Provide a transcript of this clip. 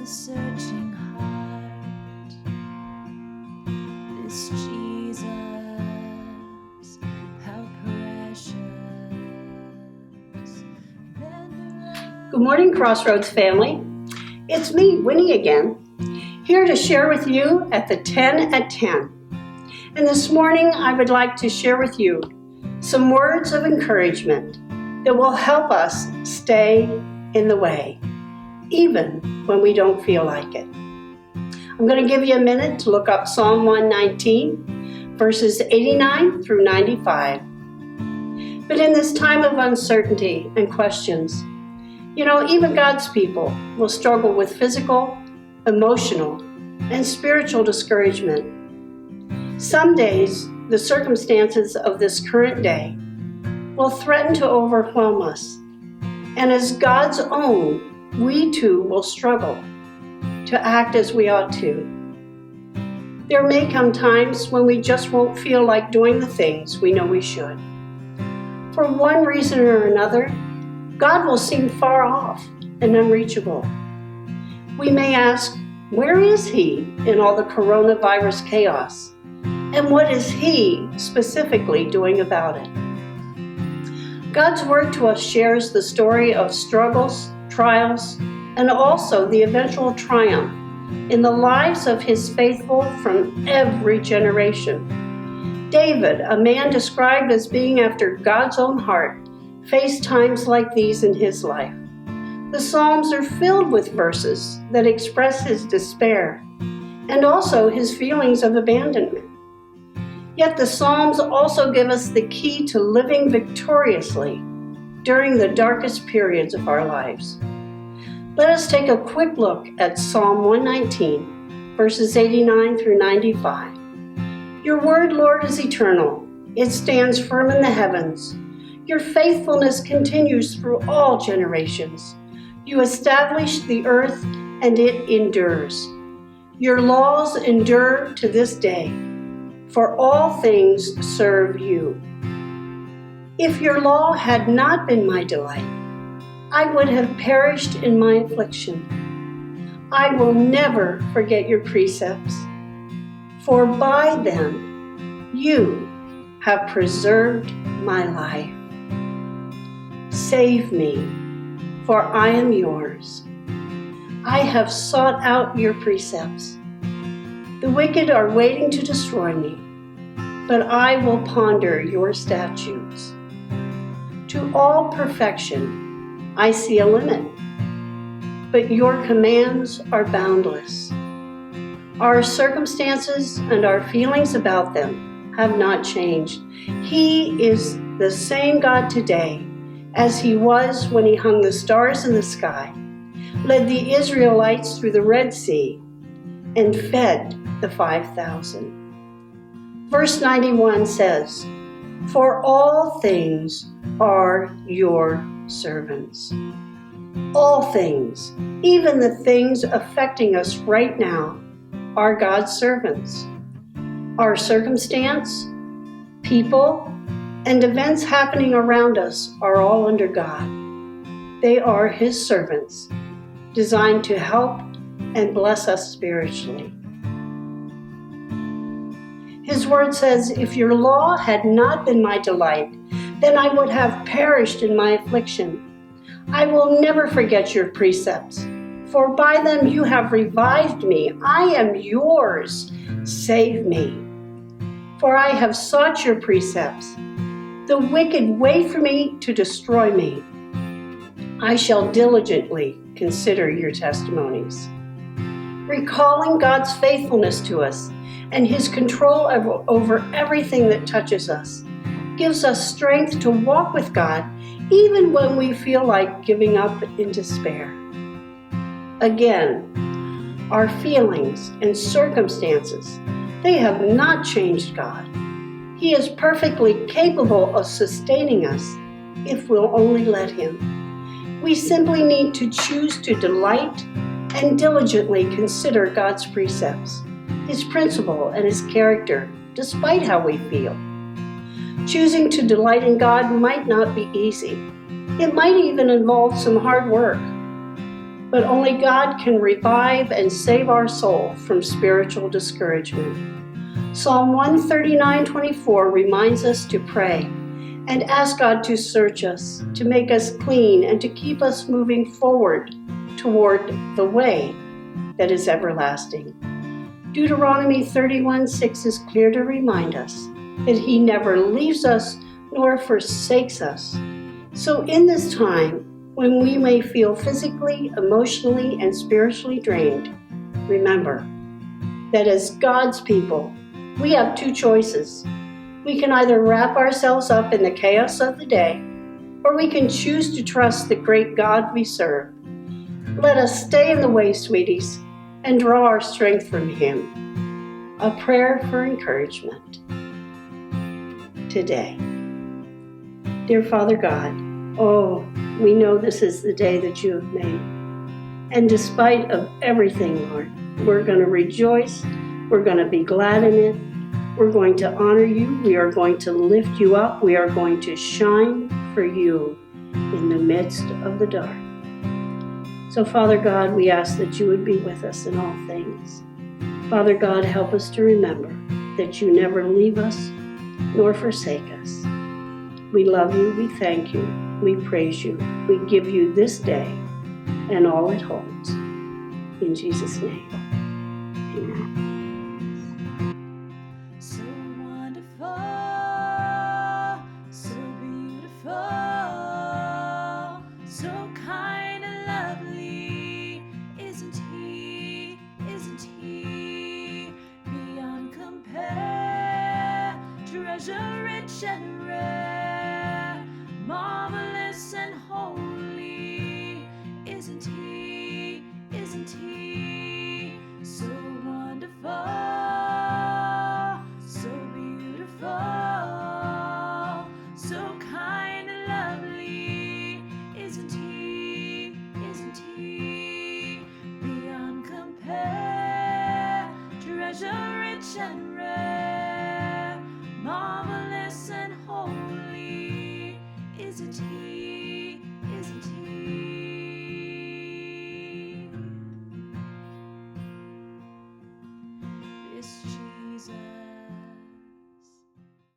searching heart, this Jesus, how precious. Good morning, Crossroads family. It's me, Winnie again, here to share with you at the 10 at 10. And this morning I would like to share with you some words of encouragement that will help us stay in the way, even when we don't feel like it. I'm going to give you a minute to look up Psalm 119, verses 89 through 95. But in this time of uncertainty and questions, even God's people will struggle with physical, emotional, and spiritual discouragement. Some days, the circumstances of this current day will threaten to overwhelm us. And as God's own, we too will struggle to act as we ought to. There may come times when we just won't feel like doing the things we know we should. For one reason or another, God will seem far off and unreachable. We may ask, where is He in all the coronavirus chaos? And what is He specifically doing about it? God's Word to us shares the story of struggles, trials, and also the eventual triumph in the lives of His faithful from every generation. David, a man described as being after God's own heart, faced times like these in his life. The Psalms are filled with verses that express his despair and also his feelings of abandonment. Yet the Psalms also give us the key to living victoriously during the darkest periods of our lives. Let us take a quick look at Psalm 119, verses 89 through 95. Your word, Lord, is eternal. It stands firm in the heavens. Your faithfulness continues through all generations. You established the earth, and it endures. Your laws endure to this day, for all things serve you. If your law had not been my delight, I would have perished in my affliction. I will never forget your precepts, for by them you have preserved my life. Save me, for I am yours. I have sought out your precepts. The wicked are waiting to destroy me, but I will ponder your statutes. To all perfection, I see a limit, but your commands are boundless. Our circumstances and our feelings about them have not changed. He is the same God today as He was when He hung the stars in the sky, led the Israelites through the Red Sea, and fed the 5,000. Verse 91 says, "For all things are your servants." All things, even the things affecting us right now, are God's servants. Our circumstance, people, and events happening around us are all under God. They are His servants, designed to help and bless us spiritually. His word says, if your law had not been my delight, then I would have perished in my affliction. I will never forget your precepts, for by them you have revived me. I am yours. Save me, for I have sought your precepts. The wicked wait for me to destroy me. I shall diligently consider your testimonies. Recalling God's faithfulness to us and His control over everything that touches us gives us strength to walk with God even when we feel like giving up in despair. Again, our feelings and circumstances, they have not changed God. He is perfectly capable of sustaining us if we'll only let Him. We simply need to choose to delight and diligently consider God's precepts, His principle, and His character, despite how we feel. Choosing to delight in God might not be easy. It might even involve some hard work. but only God can revive and save our soul from spiritual discouragement. Psalm 139:24 reminds us to pray and ask God to search us, to make us clean, and to keep us moving forward toward the way that is everlasting. Deuteronomy 31:6 is clear to remind us that He never leaves us nor forsakes us. So in this time, when we may feel physically, emotionally, and spiritually drained, remember that as God's people, we have two choices. We can either wrap ourselves up in the chaos of the day, or we can choose to trust the great God we serve. Let us stay in the way, sweeties, and draw our strength from Him. A prayer for encouragement today. Dear Father God, we know this is the day that you have made. And despite of everything, Lord, we're going to rejoice. We're going to be glad in it. We're going to honor you. We are going to lift you up. We are going to shine for you in the midst of the dark. So, Father God, we ask that you would be with us in all things. Father God, help us to remember that you never leave us nor forsake us. We love you. We thank you. We praise you. We give you this day and all it holds. In Jesus' name, amen. So wonderful, so beautiful, so kind and lovely. Isn't he, beyond compare, treasure rich and